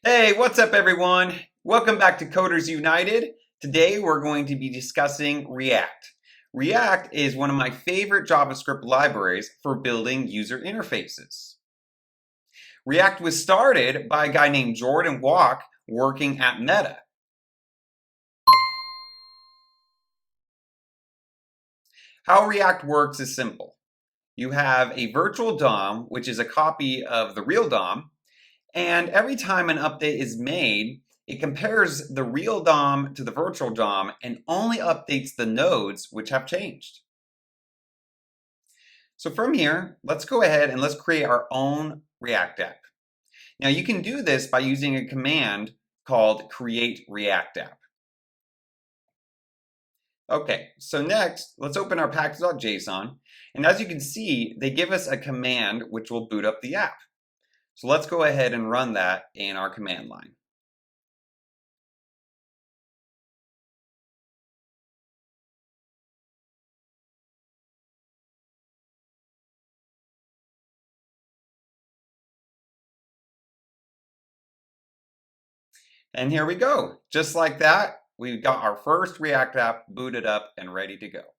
Hey, what's up everyone? Welcome back to Coders United. Today we're going to be discussing React. React is one of my favorite JavaScript libraries for building user interfaces. React was started by a guy named Jordan Walk working at Meta. How React works is simple. You have a virtual DOM, which is a copy of the real DOM, and every time an update is made, it compares the real DOM to the virtual DOM and only updates the nodes which have changed. So from here, let's go ahead and let's create our own React app. Now you can do this by using a command called create React app. Okay, so next, let's open our package.json. And as you can see, they give us a command which will boot up the app. So let's go ahead and run that in our command line. And here we go. Just like that, we've got our first React app booted up and ready to go.